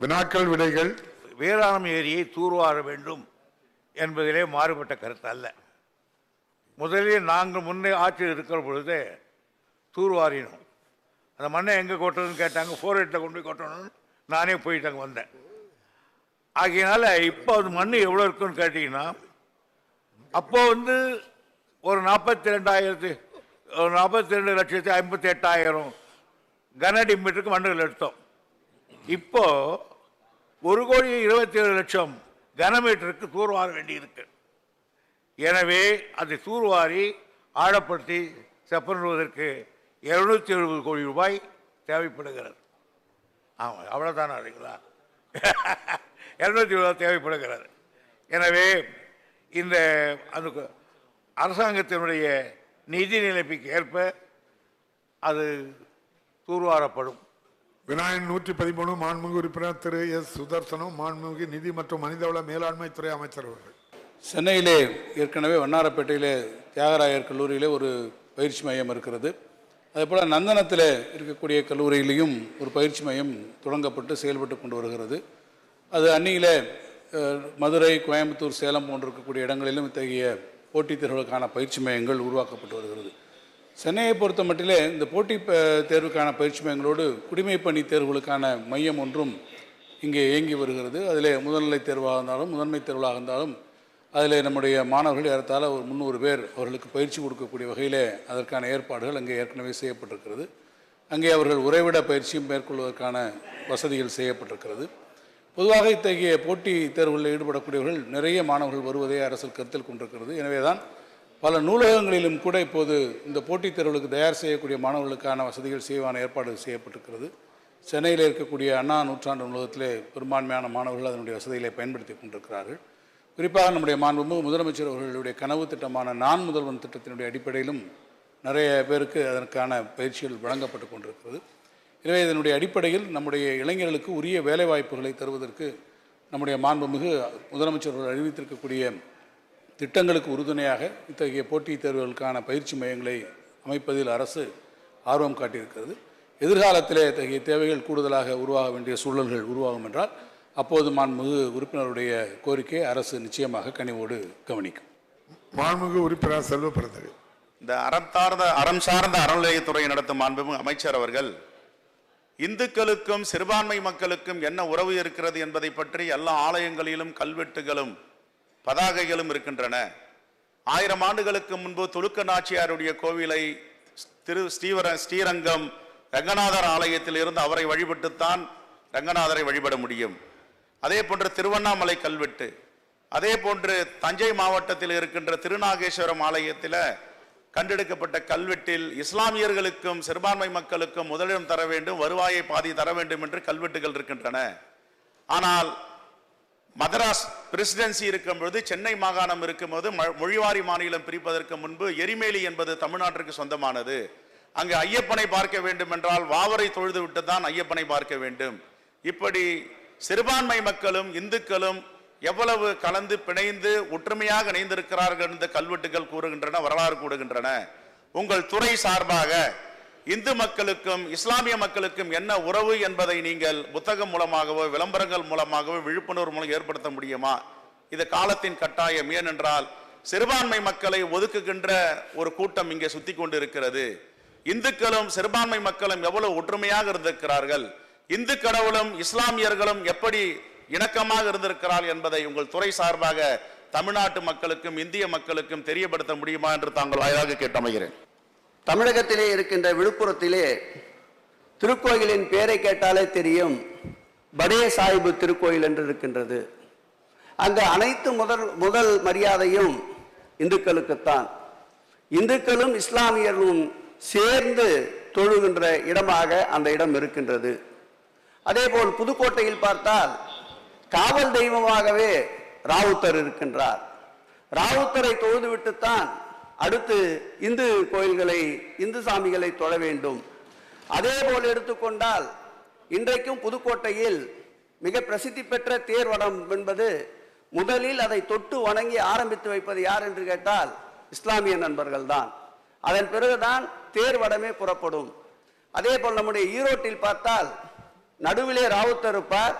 வினாக்கள் விடைகள். வீராணம் ஏரியை தூர்வார வேண்டும் என்பதிலே மாறுபட்ட கருத்து அல்ல. முதலில் நாங்கள் முன்னே ஆட்சியில் இருக்கிற பொழுது தூர்வாரினோம். அந்த மண்ணை எங்கே கொட்டுறதுன்னு கேட்டாங்க. 4-8 கொண்டு போய் கொட்டணும்னு நானே போயிட்டு அங்கே வந்தேன். ஆகையினால இப்போ அது மண் எவ்வளோ இருக்குன்னு கேட்டிங்கன்னா, அப்போ ஒரு 42,58,000 கனஅடி மீட்டருக்கு மண்ணுகள் எடுத்தோம். இப்போ 1,27,00,000 கனமீட்டருக்கு தூர்வார வேண்டியிருக்கு. எனவே அதை தூர்வாரி ஆழப்படுத்தி செப்பனிடுவதற்கு 270 கோடி ரூபாய் தேவைப்படுகிறது. ஆமாம், அவ்வளோதானா இல்லைங்களா? 270 தேவைப்படுகிறது. எனவே இந்த அந்த அரசாங்கத்தினுடைய நிதி நிலைமைக்கு ஏற்ப அது தூர்வாரப்படும். வினாயன் 113 மாண்புமிகு உறுப்பினர் திரு எஸ். சுதர்சனம், மாண்புமிகு நிதி மற்றும் மனிதவள மேலாண்மை துறை அமைச்சர் அவர்கள். சென்னையிலே ஏற்கனவே வண்ணாரப்பேட்டையிலே தியாகராயர் கல்லூரியிலே ஒரு பயிற்சி மையம் இருக்கிறது. அதேபோல் நந்தனத்தில் இருக்கக்கூடிய கல்லூரியிலையும் ஒரு பயிற்சி மையம் தொடங்கப்பட்டு செயல்பட்டு கொண்டு வருகிறது. அது அந்நியிலே மதுரை, கோயம்புத்தூர், சேலம் போன்று இருக்கக்கூடிய இடங்களிலும் இத்தகைய போட்டித் தேர்வுகளுக்கான பயிற்சி மையங்கள் உருவாக்கப்பட்டு வருகிறது. சென்னையை பொறுத்த மட்டிலே இந்த போட்டித் தேர்வுக்கான பயிற்சி மையங்களோடு குடிமைப் பணி தேர்வுகளுக்கான மையம் ஒன்றும் இங்கே இயங்கி வருகிறது. அதில் முதல்நிலை தேர்வாக இருந்தாலும் முதன்மை தேர்வாக இருந்தாலும் அதில் நம்முடைய மாணவர்கள் ஏறத்தாழ ஒரு 300 பேர் அவர்களுக்கு பயிற்சி கொடுக்கக்கூடிய வகையில் அதற்கான ஏற்பாடுகள் அங்கே ஏற்கனவே செய்யப்பட்டிருக்கிறது. அங்கே அவர்கள் உறைவிட பயிற்சியும் மேற்கொள்வதற்கான வசதிகள் செய்யப்பட்டிருக்கிறது. பொதுவாக இத்தகைய போட்டி தேர்வுகளில் ஈடுபடக்கூடியவர்கள் நிறைய மாணவர்கள் வருவதை அரசு கருத்தில் கொண்டிருக்கிறது. எனவே தான் பல நூலகங்களிலும் கூட இப்போது இந்த போட்டித் தேர்வுகளுக்கு தயார் செய்யக்கூடிய மாணவர்களுக்கான வசதிகள் செய்வான ஏற்பாடு செய்யப்பட்டிருக்கிறது. சென்னையில் இருக்கக்கூடிய அண்ணா நூற்றாண்டு நூலகத்திலே பெரும்பான்மையான மாணவர்கள் அதனுடைய வசதிகளை பயன்படுத்தி கொண்டிருக்கிறார்கள். குறிப்பாக நம்முடைய மாண்புமிகு முதலமைச்சர் அவர்களுடைய கனவு திட்டமான நான் முதல்வன் திட்டத்தினுடைய அடிப்படையிலும் நிறைய பேருக்கு அதற்கான பயிற்சிகள் வழங்கப்பட்டு கொண்டிருக்கிறது. எனவே இதனுடைய அடிப்படையில் நம்முடைய இளைஞர்களுக்கு உரிய வேலைவாய்ப்புகளை தருவதற்கு நம்முடைய மாண்புமிகு முதலமைச்சர் அவர்கள் அறிவித்திருக்கக்கூடிய திட்டங்களுக்கு உறுதுணையாக இத்தகைய போட்டித் தேர்வுகளுக்கான பயிற்சி மையங்களை அமைப்பதில் அரசு ஆர்வம் காட்டியிருக்கிறது. எதிர்காலத்திலே இத்தகைய தேவைகள் கூடுதலாக உருவாக வேண்டிய சூழல்கள் உருவாகும் என்றால் அப்போது மாண்புமிகு உறுப்பினருடைய கோரிக்கையை அரசு நிச்சயமாக கனிவோடு கவனிக்கும். மாண்புமிகு உறுப்பினர் செல்வ பெருந்தகை. இந்த அறம் சார்ந்த அறநிலையத்துறை நடத்தும் மாண்புமிகு அமைச்சர் அவர்கள் இந்துக்களுக்கும் சிறுபான்மை மக்களுக்கும் என்ன உறவு இருக்கிறது என்பதை பற்றி எல்லா ஆலயங்களிலும் கல்வெட்டுகளும் பதாகைகளும் இருக்கின்றன. 1000 ஆண்டுகளுக்கு முன்பு துலுக்க நாச்சியாருடைய கோவிலை ஸ்ரீரங்கம் ரங்கநாதர் ஆலயத்தில் இருந்து அவரை வழிபட்டுத்தான் ரங்கநாதரை வழிபட முடியும். அதே போன்று திருவண்ணாமலை கல்வெட்டு, அதே போன்று தஞ்சை மாவட்டத்தில் இருக்கின்ற திருநாகேஸ்வரம் ஆலயத்தில் கண்டெடுக்கப்பட்ட கல்வெட்டில் இஸ்லாமியர்களுக்கும் சிறுபான்மை மக்களுக்கும் முதலிடம் தர வேண்டும், வருவாயை பாதி தர வேண்டும் என்று கல்வெட்டுகள் இருக்கின்றன. ஆனால் மதராஸ் பிரசிடென்சி இருக்கும் பொழுது, சென்னை மாகாணம் இருக்கும்போது, மொழிவாரி மாநிலம் பிரிப்பதற்கு முன்பு எரிமேலி என்பது தமிழ்நாட்டிற்கு சொந்தமானது. அங்கு ஐயப்பனை பார்க்க வேண்டும் என்றால் வாவரை தொழுது விட்டு தான் ஐயப்பனை பார்க்க வேண்டும். இப்படி சிறுபான்மை மக்களும் இந்துக்களும் எவ்வளவு கலந்து பிணைந்து ஒற்றுமையாக இணைந்திருக்கிறார்கள் என்று கல்வெட்டுகள் கூறுகின்றன, வரலாறு கூறுகின்றன. உங்கள் துறை சார்பாக இந்து மக்களுக்கும் இஸ்லாமிய மக்களுக்கும் என்ன உறவு என்பதை நீங்கள் புத்தகம் மூலமாகவோ விளம்பரங்கள் மூலமாகவோ விழிப்புணர்வு மூலம் ஏற்படுத்த முடியுமா? இது காலத்தின் கட்டாயம். ஏனென்றால் சிறுபான்மை மக்களை ஒதுக்குகின்ற ஒரு கூட்டம் இங்கே சுத்தி கொண்டு இருக்கிறது. இந்துக்களும் சிறுபான்மை மக்களும் எவ்வளவு ஒற்றுமையாக இருந்திருக்கிறார்கள், இந்து கடவுளும் இஸ்லாமியர்களும் எப்படி இணக்கமாக இருந்திருக்கிறார்கள் என்பதை உங்கள் துறை சார்பாக தமிழ்நாட்டு மக்களுக்கும் இந்திய மக்களுக்கும் தெரியப்படுத்த முடியுமா என்று தாங்கள் வாயிலாக கேட்டமைகிறேன். தமிழகத்திலே இருக்கின்ற விழுப்புரத்திலே திருக்கோயிலின் பெயரை கேட்டாலே தெரியும், படே சாஹிபு திருக்கோயில் என்று இருக்கின்றது. அங்கு அனைத்து முதல் மரியாதையும் இந்துக்களுக்குத்தான். இந்துக்களும் இஸ்லாமியர்களும் சேர்ந்து தொழுகின்ற இடமாக அந்த இடம் இருக்கின்றது. அதேபோல் புதுக்கோட்டையில் பார்த்தால் காவல் தெய்வமாகவே ராவுத்தர் இருக்கின்றார். ராவுத்தரை தொழுதுவிட்டுத்தான் அடுத்து இந்து கோயில்களை இந்து சாமிகளை தொழ வேண்டும். அதே போல் எடுத்துக்கொண்டால் இன்றைக்கும் புதுக்கோட்டையில் மிக பிரசித்தி பெற்ற தேர்வடம் என்பது முதலில் அதை தொட்டு வணங்கி ஆரம்பித்து வைப்பது யார் என்று கேட்டால் இஸ்லாமிய நண்பர்கள் தான். அதன் பிறகுதான் தேர்வடமே புறப்படும். அதே போல் நம்முடைய ஈரோட்டில் பார்த்தால் நடுவிலே ராவுத்தர் இருப்பார்,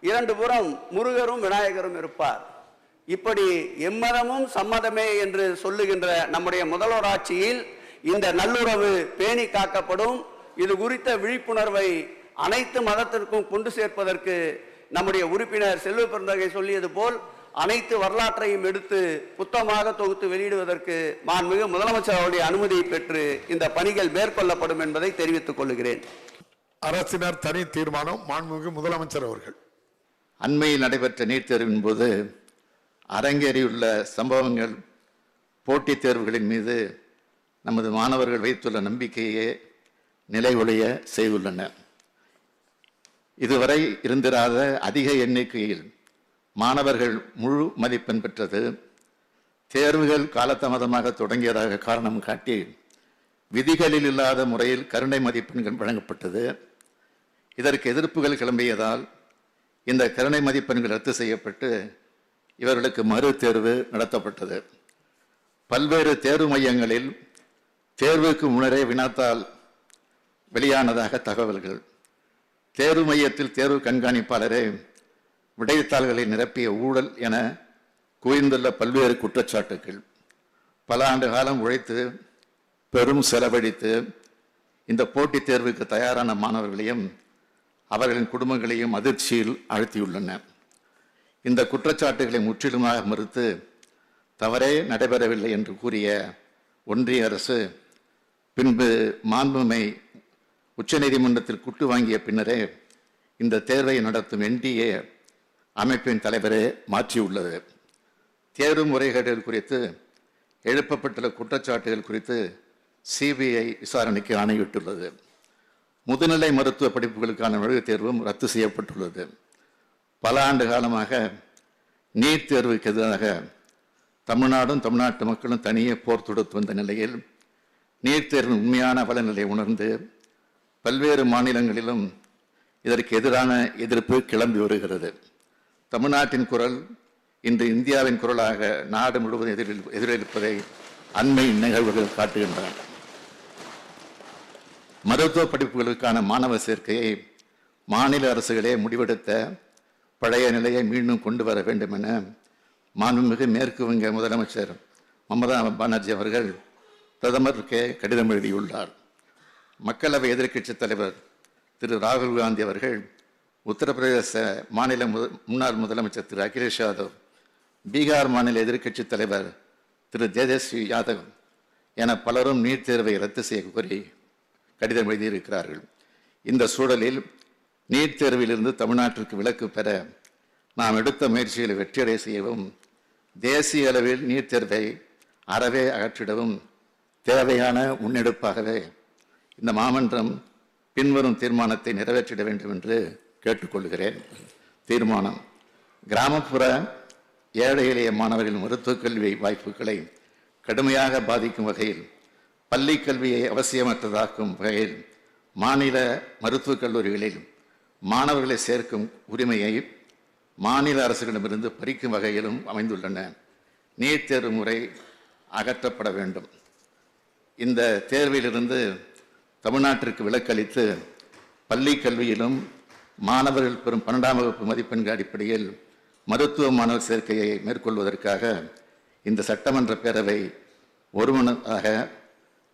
இரண்டு புறம் முருகரும் விநாயகரும் இருப்பார். இப்படி எம்மதமும் சம்மதமே என்று சொல்லுகின்ற நம்முடைய முதல்வர் ஆட்சியில் இந்த நல்லுறவு பேணி காக்கப்படும். இது குறித்த விழிப்புணர்வை அனைத்து மதத்திற்கும் கொண்டு சேர்ப்பதற்கு நம்முடைய உறுப்பினர் செல்வ பெருந்தகை சொல்லியது போல் அனைத்து வரலாற்றையும் எடுத்து புத்தகமாக தொகுத்து வெளியிடுவதற்கு மாண்புமிகு முதலமைச்சர் அவருடைய அனுமதியை பெற்று இந்த பணிகள் மேற்கொள்ளப்படும் என்பதை தெரிவித்துக் கொள்கிறேன். அரசினர் தனி தீர்மானம். மாண்புமிகு முதலமைச்சர் அவர்கள். அண்மையில் நடைபெற்ற நீட் தேர்வின் போது அரங்கேறியுள்ள சம்பவங்கள் போட்டித் தேர்வுகளின் மீது நமது மாணவர்கள் வைத்துள்ள நம்பிக்கையே நிலைகுலைய செய்துள்ளன. இதுவரை இருந்திராத அதிக எண்ணிக்கையில் மாணவர்கள் முழு மதிப்பெண் பெற்றது. தேர்வுகள் காலதாமதமாக தொடங்கியதாக காரணம் காட்டி விதிகளில் இல்லாத முறையில் கருணை மதிப்பெண்கள் வழங்கப்பட்டது. இதற்கு எதிர்ப்புகள் கிளம்பியதால் இந்த கருணை மதிப்பெண்கள் ரத்து செய்யப்பட்டு இவர்களுக்கு மறு தேர்வு நடத்தப்பட்டது. பல்வேறு தேர்வு மையங்களில் தேர்வுக்கு முன்னரே வினாத்தால் வெளியானதாக தகவல்கள். தேர்வு மையத்தில் தேர்வு கண்காணிப்பாளரே விடைத்தாள்களை நிரப்பிய ஊழல் என குவிந்துள்ள பல்வேறு குற்றச்சாட்டுகள். பல ஆண்டு காலம் உழைத்து பெரும் செலவழித்து இந்த போட்டித் தேர்வுக்கு தயாரான மாணவர்களையும் அவர்களின் குடும்பங்களையும் அதிர்ச்சியில் ஆழ்த்தியுள்ளன. இந்த குற்றச்சாட்டுகளை முற்றிலுமாக மறுத்து தவறே நடைபெறவில்லை என்று கூறிய ஒன்றிய அரசு பின்பு மாண்புமை உச்சநீதிமன்றத்தில் குட்டு வாங்கிய பின்னரே இந்த தேர்வை நடத்தும் NTA அமைப்பின் தலைவரே மாற்றியுள்ளது. தேர்வு முறைகேடுகள் குறித்து எழுப்பப்பட்டுள்ள குற்றச்சாட்டுகள் குறித்து CBI விசாரணைக்கு ஆணையிட்டுள்ளது. முதுநிலை மருத்துவ படிப்புகளுக்கான நுழைவுத் தேர்வும் ரத்து செய்யப்பட்டுள்ளது. பல ஆண்டு காலமாக நீட் தேர்வுக்கு எதிராக தமிழ்நாடும் தமிழ்நாட்டு மக்களும் தனியே போர் தொடுத்து வந்த நிலையில் நீட் தேர்வின் உண்மையான பலநிலை உணர்ந்து பல்வேறு மாநிலங்களிலும் இதற்கு எதிரான எதிர்ப்பு கிளம்பி வருகிறது. தமிழ்நாட்டின் குரல் இன்று இந்தியாவின் குரலாக நாடு முழுவதும் எதிரொலிப்பதை அண்மை நிகழ்வுகள் காட்டுகின்றன. மருத்துவ படிப்புகளுக்கான மாணவர் சேர்க்கையை மாநில அரசுகளே முடிவெடுத்த பழைய நிலையை மீண்டும் கொண்டு வர வேண்டும் என மாண்புமிகு மேற்கு வங்க முதலமைச்சர் மமதா பானர்ஜி அவர்கள் பிரதமருக்கு கடிதம் எழுதியுள்ளார். மக்களவை எதிர்க்கட்சித் தலைவர் திரு ராகுல் காந்தி அவர்கள், உத்தரப்பிரதேச மாநில முன்னாள் முதலமைச்சர் திரு அகிலேஷ் யாதவ், பீகார் மாநில எதிர்க்கட்சித் தலைவர் திரு தேஜஸ்வி யாதவ் என பலரும் நீட் தேர்வை ரத்து செய்ய கோரி கடிதம் எழுதியிருக்கிறார்கள். இந்த சூழலில் நீட் தேர்விலிருந்து தமிழ்நாட்டிற்கு விலக்கு பெற நாம் எடுத்த முயற்சிகளை வெற்றியடை செய்யவும் தேசிய அளவில் நீட் தேர்வை அறவே அகற்றிடவும் தேவையான முன்னெடுப்பாகவே இந்த மாமன்றம் பின்வரும் தீர்மானத்தை நிறைவேற்றிட வேண்டும் என்று கேட்டுக்கொள்கிறேன். தீர்மானம்: கிராமப்புற ஏழை எளிய மாணவர்களின் மருத்துவக் கல்வி வாய்ப்புகளை கடுமையாக பாதிக்கும் வகையில் பள்ளி கல்வியை அவசியமற்றதாக்கும் வகையில் மாநில மருத்துவக் கல்லூரிகளில் மாணவர்களை சேர்க்கும் உரிமையை மாநில அரசுகளிடமிருந்து பறிக்கும் வகையிலும் அமைந்துள்ளன. நீட் தேர்வு முறை அகற்றப்பட வேண்டும். இந்த தேர்விலிருந்து தமிழ்நாட்டிற்கு விலக்களித்து பள்ளி கல்வியிலும் மாணவர்கள் பெறும் 12ஆம் வகுப்பு மதிப்பெண்கள் அடிப்படையில் மருத்துவ மாணவர் சேர்க்கையை மேற்கொள்வதற்காக இந்த சட்டமன்ற பேரவை ஒருமனதாக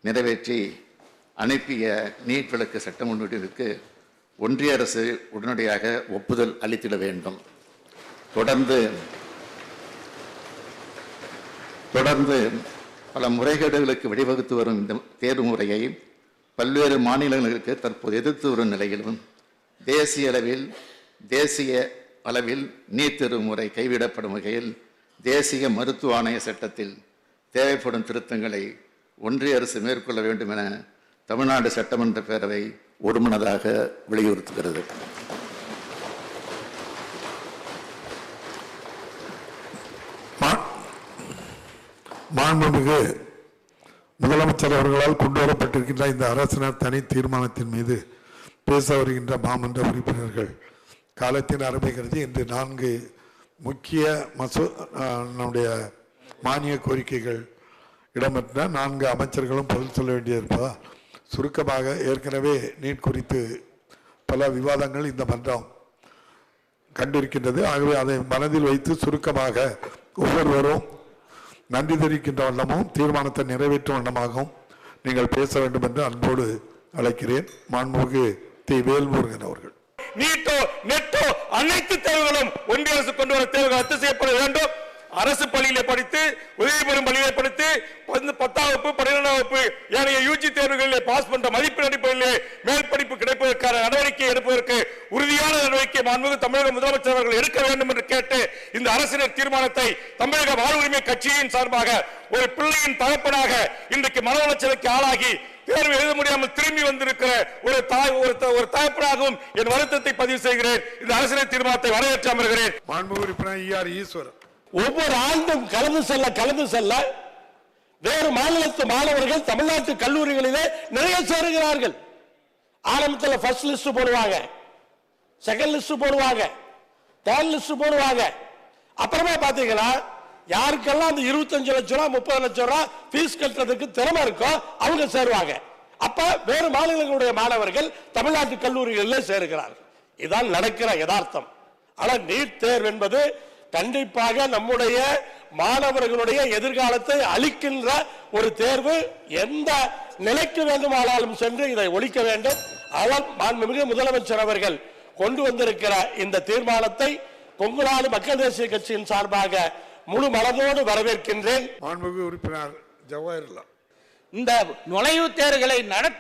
நிறைவேற்றி அனுப்பிய நீட் விலக்கு சட்ட முன்வடிவுக்கு ஒன்றிய அரசு உடனடியாக ஒப்புதல் அளித்திட வேண்டும். தொடர்ந்து பல முறைகேடுகளுக்கு வழிவகுத்து வரும் இந்த தேர்வு முறையை பல்வேறு மாநிலங்களுக்கு தற்போது எதிர்த்து வரும் நிலையிலும் தேசிய அளவில் நீட் தேர்வு முறை கைவிடப்படும் வகையில் தேசிய மருத்துவ ஆணைய சட்டத்தில் தேவைப்படும் திருத்தங்களை ஒன்றிய அரசு மேற்கொள்ள வேண்டும் என தமிழ்நாடு சட்டமன்ற பேரவை ஒருமனதாக வலியுறுத்துகிறது. மாண்புமிகு முதலமைச்சர் அவர்களால் கொண்டு வரப்பட்டிருக்கின்ற இந்த அரசினர் தனி தீர்மானத்தின் மீது பேச வருகின்ற மாமன்ற உறுப்பினர்கள் காலத்தின் அருமை கருதி இன்று 4 முக்கிய நம்முடைய மானிய கோரிக்கைகள் இடம்பெற்ற 4 அமைச்சர்களும் பதில் சொல்ல வேண்டியிருப்பதால் சுருக்கமாக ஏற்கனவே நீட் குறித்து பல விவாதங்கள் இந்த மன்றம் கண்டிருக்கின்றது. ஆகவே அதை மனதில் வைத்து சுருக்கமாக ஒவ்வொருவரும் நன்றி தெரிவிக்கின்ற வண்ணமும் தீர்மானத்தை நிறைவேற்றும் வண்ணமாகவும் நீங்கள் பேச வேண்டும் என்று அன்போடு அழைக்கிறேன். மாண்புமிகு தி. வேல்முருகன் அவர்கள். நீட்டோ நெட்டோ அனைத்து தேர்வுகளும் ஒன்றிய அரசு கொண்டு வர தேர்வுகள் ரத்து செய்யப்பட வேண்டும். அரசு பள்ளியிலே படித்து உதவி பெறும் பள்ளியிலே படித்து 10ஆம் வகுப்பு 12ஆம் வகுப்பு ஏனைய யூஜி தேர்வுகளிலே பாஸ் பண்ற மதிப்பு அடிப்படையிலே மேல் படிப்பு கிடைப்பதற்கான நடவடிக்கை எடுப்பதற்கு உறுதியான நடவடிக்கை மாண்புமிகு தமிழக முதலமைச்சர் அவர்கள் எடுக்க வேண்டும் என்று கேட்டு இந்த அரசினர் தீர்மானத்தை தமிழக வாழ்வுரிமை கட்சியின் சார்பாக ஒரு பிள்ளையின் தகப்பனாக இன்றைக்கு மன உளைச்சலுக்கு ஆளாகி தேர்வு எழுத முடியாமல் திரும்பி வந்திருக்கிற ஒரு தகப்பனாகவும் என் வருத்தத்தை பதிவு செய்கிறேன். இந்த அரசியல் தீர்மானத்தை வரவேற்று அமர்கிறேன். மாண்புமிகு உறுப்பினர் ஈஆர் ஈஸ்வரன். ஒவ்வொரு ஆண்டும் கலந்து செல்ல வேறு மாநிலத்து மாணவர்கள் தமிழ்நாட்டு கல்லூரிகளிலே நிறைய சேருகிறார்கள். ஆரம்பத்தில் ஃபர்ஸ்ட் லிஸ்ட் போடுவாங்க, செகண்ட் லிஸ்ட் போடுவாங்க, தேர்ட் லிஸ்ட் போடுவாங்க. அப்புறமா பாத்தீங்கன்னா யாருக்கெல்லாம் அந்த 25 லட்சம் ரூபாய் 30 லட்சம் ரூபாய் ஃபீஸ் கட்டுறதுக்கு திறமை இருக்கோ அவங்க சேருவாங்க. அப்ப வேறு மாநிலங்களுடைய மாணவர்கள் தமிழ்நாட்டு கல்லூரிகளிலே சேருகிறார்கள். இதான் நடக்கிற யதார்த்தம். ஆனால் நீட் தேர்வு என்பது கண்டிப்பாக நம்முடைய மாணவர்களுடைய எதிர்காலத்தை அளிக்கின்ற ஒரு தேர்வு. எந்த நிலைக்கு வேண்டுமானாலும் சென்று இதை ஒழிக்க வேண்டும். அவர் மாண்புமிகு முதலமைச்சர் அவர்கள் கொண்டு வந்திருக்கிற இந்த தீர்மானத்தை கொங்குநாடு மக்கள் தேசிய கட்சியின் சார்பாக முழு மனதோடு வரவேற்கின்றேன். மாண்புமிகு உறுப்பினர் ஜவஹர்லால். இந்த நுழைவுத் தேர்வுகளை நடத்த